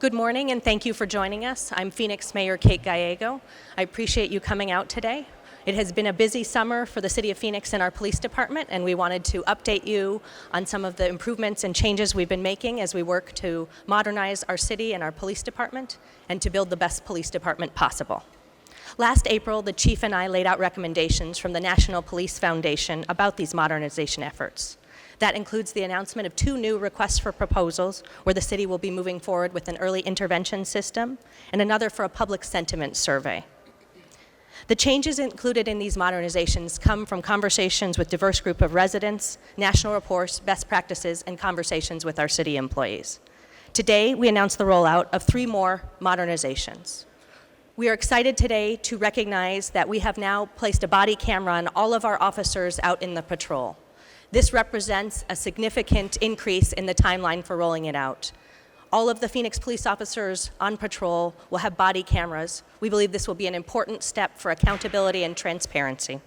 Good morning, and thank you for joining us. I'm Phoenix Mayor Kate Gallego. I appreciate you coming out today. It has been a busy summer for the City of Phoenix and our police department, and we wanted to update you on some of the improvements and changes we've been making as we work to modernize our city and our police department and to build the best police department possible. Last April, the Chief and I laid out recommendations from the National Police Foundation about these modernization efforts. That includes the announcement of 2 new requests for proposals where the city will be moving forward with an early intervention system and another for a public sentiment survey. The changes included in these modernizations come from conversations with diverse group of residents, national reports, best practices, and conversations with our city employees. Today, we announced the rollout of 3 more modernizations. We are excited today to recognize that we have now placed a body camera on all of our officers out in the patrol. This represents a significant increase in the timeline for rolling it out. All of the Phoenix police officers on patrol will have body cameras. We believe this will be an important step for accountability and transparency.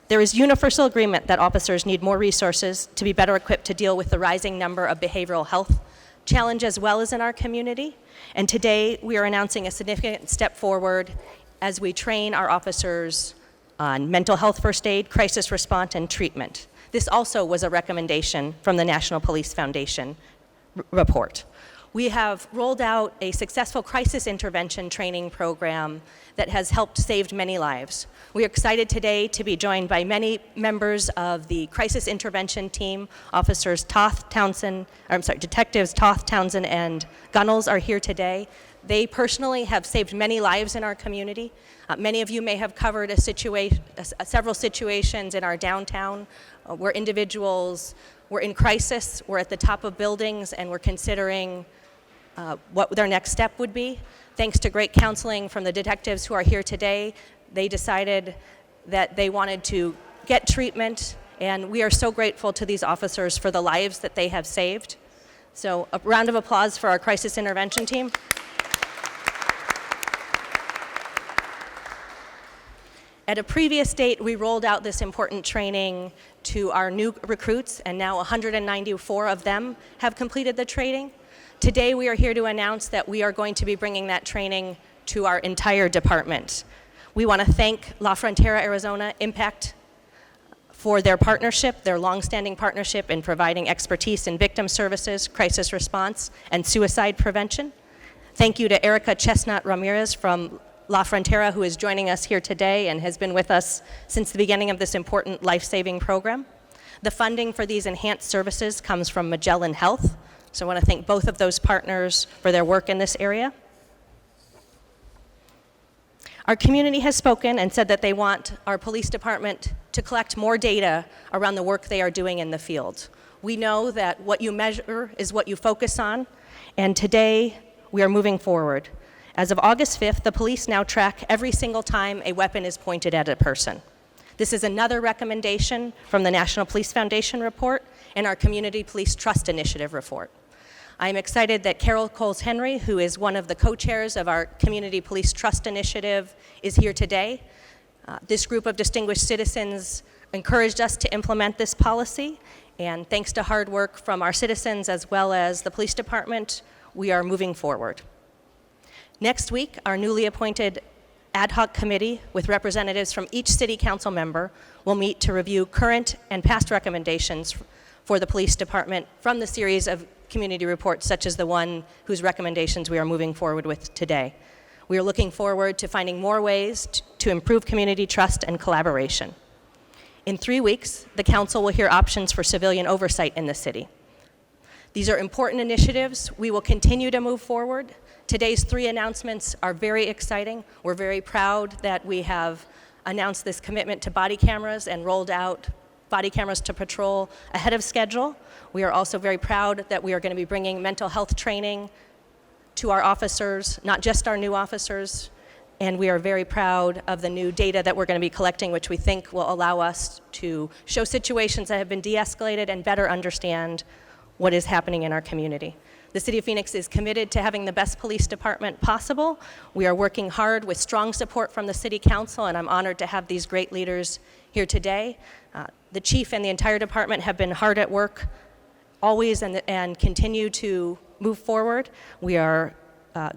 There is universal agreement that officers need more resources to be better equipped to deal with the rising number of behavioral health challenges as well as in our community. And today we are announcing a significant step forward as we train our officers on mental health first aid, crisis response, and treatment. This also was a recommendation from the National Police Foundation report. We have rolled out a successful crisis intervention training program that has helped save many lives. We are excited today to be joined by many members of the crisis intervention team. Detectives Toth, Townsend, and Gunnels are here today. They personally have saved many lives in our community. Many of you may have covered several situations in our downtown where individuals were in crisis, were at the top of buildings, and were considering what their next step would be. Thanks to great counseling from the detectives who are here today, they decided that they wanted to get treatment, and we are so grateful to these officers for the lives that they have saved. So a round of applause for our crisis intervention team. At a previous date, we rolled out this important training to our new recruits, and now 194 of them have completed the training. Today, we are here to announce that we are going to be bringing that training to our entire department. We want to thank Frontera Arizona Impact for their partnership, their longstanding partnership in providing expertise in victim services, crisis response, and suicide prevention. Thank you to Erica Chestnut Ramirez from La Frontera, who is joining us here today and has been with us since the beginning of this important life-saving program. The funding for these enhanced services comes from Magellan Health, so I want to thank both of those partners for their work in this area. Our community has spoken and said that they want our police department to collect more data around the work they are doing in the field. We know that what you measure is what you focus on, and today we are moving forward. As of August 5th, the police now track every single time a weapon is pointed at a person. This is another recommendation from the National Police Foundation report and our Community Police Trust Initiative report. I'm excited that Carol Coles-Henry, who is one of the co-chairs of our Community Police Trust Initiative, is here today. This group of distinguished citizens encouraged us to implement this policy, and thanks to hard work from our citizens as well as the police department, we are moving forward. Next week, our newly appointed ad hoc committee with representatives from each city council member will meet to review current and past recommendations for the police department from the series of community reports such as the one whose recommendations we are moving forward with today. We are looking forward to finding more ways to improve community trust and collaboration. In 3 weeks, the council will hear options for civilian oversight in the city. These are important initiatives. We will continue to move forward. Today's 3 announcements are very exciting. We're very proud that we have announced this commitment to body cameras and rolled out body cameras to patrol ahead of schedule. We are also very proud that we are going to be bringing mental health training to our officers, not just our new officers, and we are very proud of the new data that we're going to be collecting, which we think will allow us to show situations that have been de-escalated and better understand what is happening in our community. The City of Phoenix is committed to having the best police department possible. We are working hard with strong support from the City Council, and I'm honored to have these great leaders here today. The Chief and the entire department have been hard at work always and continue to move forward. We are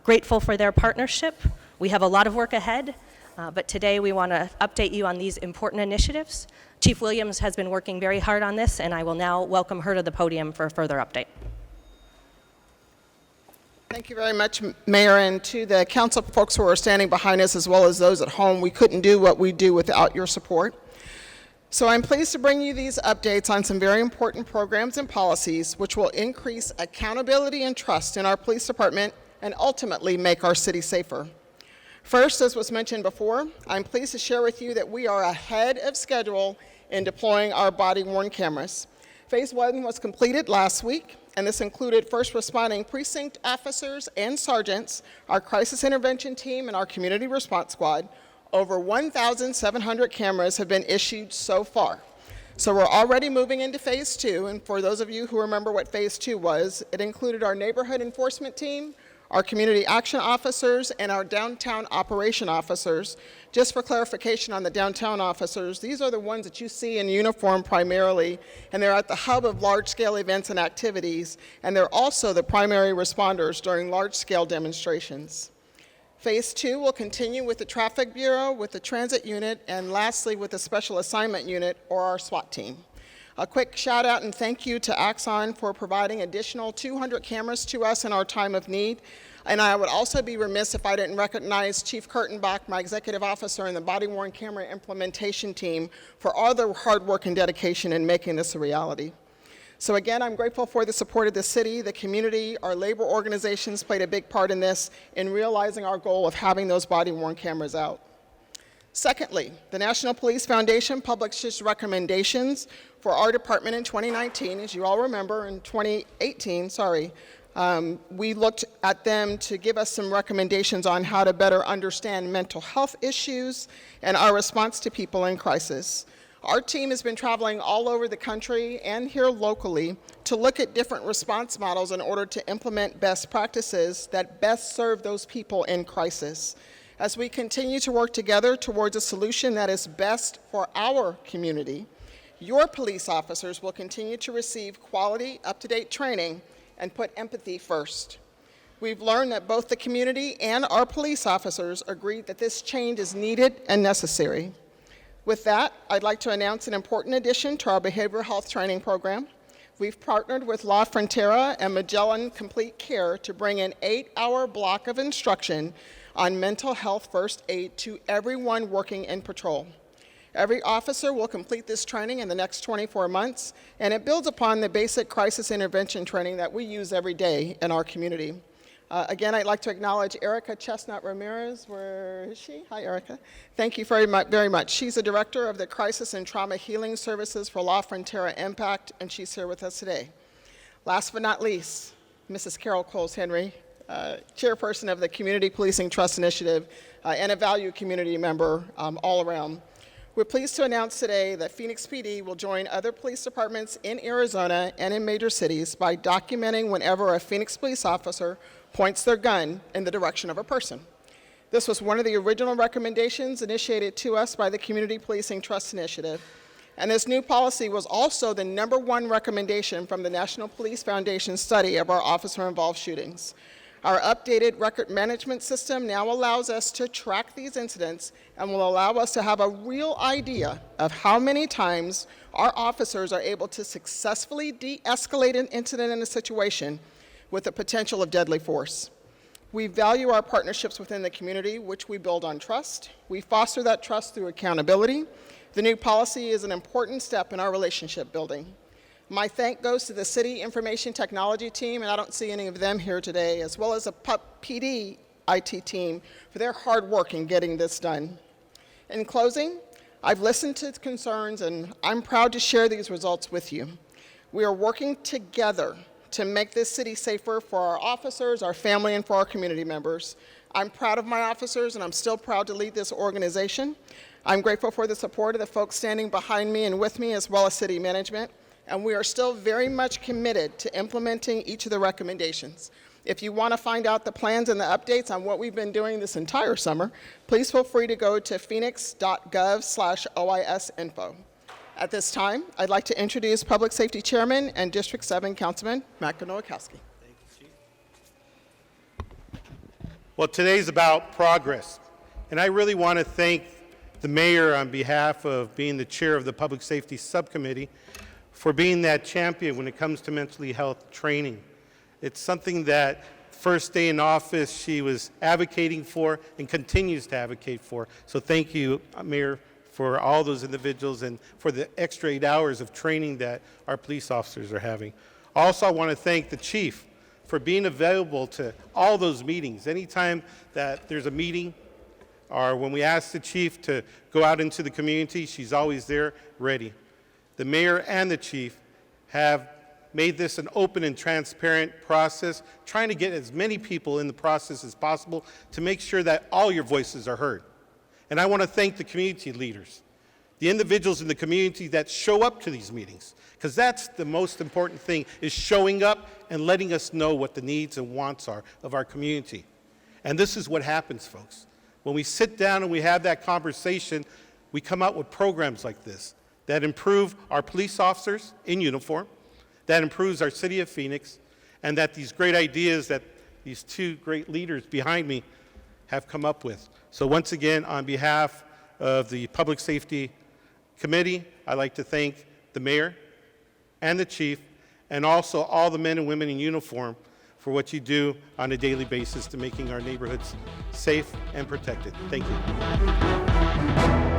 grateful for their partnership. We have a lot of work ahead, but today we want to update you on these important initiatives. Chief Williams has been working very hard on this, and I will now welcome her to the podium for a further update. Thank you very much, Mayor, and to the council folks who are standing behind us, as well as those at home. We couldn't do what we do without your support. So I'm pleased to bring you these updates on some very important programs and policies which will increase accountability and trust in our police department and ultimately make our city safer. First, as was mentioned before, I'm pleased to share with you that we are ahead of schedule in deploying our body-worn cameras. Phase 1 was completed last week, and this included first responding precinct officers and sergeants, our crisis intervention team, and our community response squad. Over 1,700 cameras have been issued so far. So we're already moving into phase 2, and for those of you who remember what phase 2 was, it included our neighborhood enforcement team, our community action officers, and our downtown operation officers. Just for clarification on the downtown officers, these are the ones that you see in uniform primarily, and they're at the hub of large-scale events and activities, and they're also the primary responders during large-scale demonstrations. Phase 2 will continue with the Traffic Bureau, with the Transit Unit, and lastly with the Special Assignment Unit, or our SWAT team. A quick shout out and thank you to Axon for providing additional 200 cameras to us in our time of need. And I would also be remiss if I didn't recognize Chief Kurtenbach, my executive officer, and the body-worn camera implementation team for all their hard work and dedication in making this a reality. So again, I'm grateful for the support of the city, the community, our labor organizations played a big part in this in realizing our goal of having those body-worn cameras out. Secondly, the National Police Foundation published its recommendations for our department in 2019. As you all remember, in 2018, we looked at them to give us some recommendations on how to better understand mental health issues and our response to people in crisis. Our team has been traveling all over the country and here locally to look at different response models in order to implement best practices that best serve those people in crisis. As we continue to work together towards a solution that is best for our community, your police officers will continue to receive quality, up-to-date training and put empathy first. We've learned that both the community and our police officers agree that this change is needed and necessary. With that, I'd like to announce an important addition to our behavioral health training program. We've partnered with La Frontera and Magellan Complete Care to bring an 8-hour block of instruction on mental health first aid to everyone working in patrol. Every officer will complete this training in the next 24 months, and it builds upon the basic crisis intervention training that we use every day in our community. Again, I'd like to acknowledge Erica Chestnut Ramirez. Where is she? Hi, Erica. Thank you very much. She's the director of the Crisis and Trauma Healing Services for La Frontera Impact, and she's here with us today. Last but not least, Mrs. Carol Coles-Henry, chairperson of the Community Policing Trust Initiative, and a valued community member all around. We're pleased to announce today that Phoenix PD will join other police departments in Arizona and in major cities by documenting whenever a Phoenix police officer points their gun in the direction of a person. This was one of the original recommendations initiated to us by the Community Policing Trust Initiative, and this new policy was also the #1 recommendation from the National Police Foundation study of our officer-involved shootings. Our updated record management system now allows us to track these incidents and will allow us to have a real idea of how many times our officers are able to successfully de-escalate an incident in a situation with the potential of deadly force. We value our partnerships within the community, which we build on trust. We foster that trust through accountability. The new policy is an important step in our relationship building. My thank goes to the City Information Technology team, and I don't see any of them here today, as well as the PUP PD IT team for their hard work in getting this done. In closing, I've listened to concerns, and I'm proud to share these results with you. We are working together to make this city safer for our officers, our family, and for our community members. I'm proud of my officers, and I'm still proud to lead this organization. I'm grateful for the support of the folks standing behind me and with me, as well as city management. And we are still very much committed to implementing each of the recommendations. If you want to find out the plans and the updates on what we've been doing this entire summer, please feel free to go to phoenix.gov/OISinfo. At this time, I'd like to introduce Public Safety Chairman and District 7 Councilman Matt Nowakowski. Thank you, Chief. Well, today's about progress, and I really want to thank the mayor on behalf of being the chair of the Public Safety Subcommittee for being that champion when it comes to mental health training. It's something that first day in office she was advocating for and continues to advocate for. So thank you, Mayor, for all those individuals and for the extra 8 hours of training that our police officers are having. Also, I want to thank the chief for being available to all those meetings. Anytime that there's a meeting or when we ask the chief to go out into the community, she's always there ready. The mayor and the chief have made this an open and transparent process, trying to get as many people in the process as possible to make sure that all your voices are heard. And I want to thank the community leaders, the individuals in the community that show up to these meetings, because that's the most important thing, is showing up and letting us know what the needs and wants are of our community. And this is what happens, folks. When we sit down and we have that conversation, we come out with programs like this that improve our police officers in uniform, that improves our city of Phoenix, and that these great ideas that these two great leaders behind me have come up with. So once again, on behalf of the Public Safety Committee, I'd like to thank the mayor and the chief, and also all the men and women in uniform for what you do on a daily basis to making our neighborhoods safe and protected. Thank you.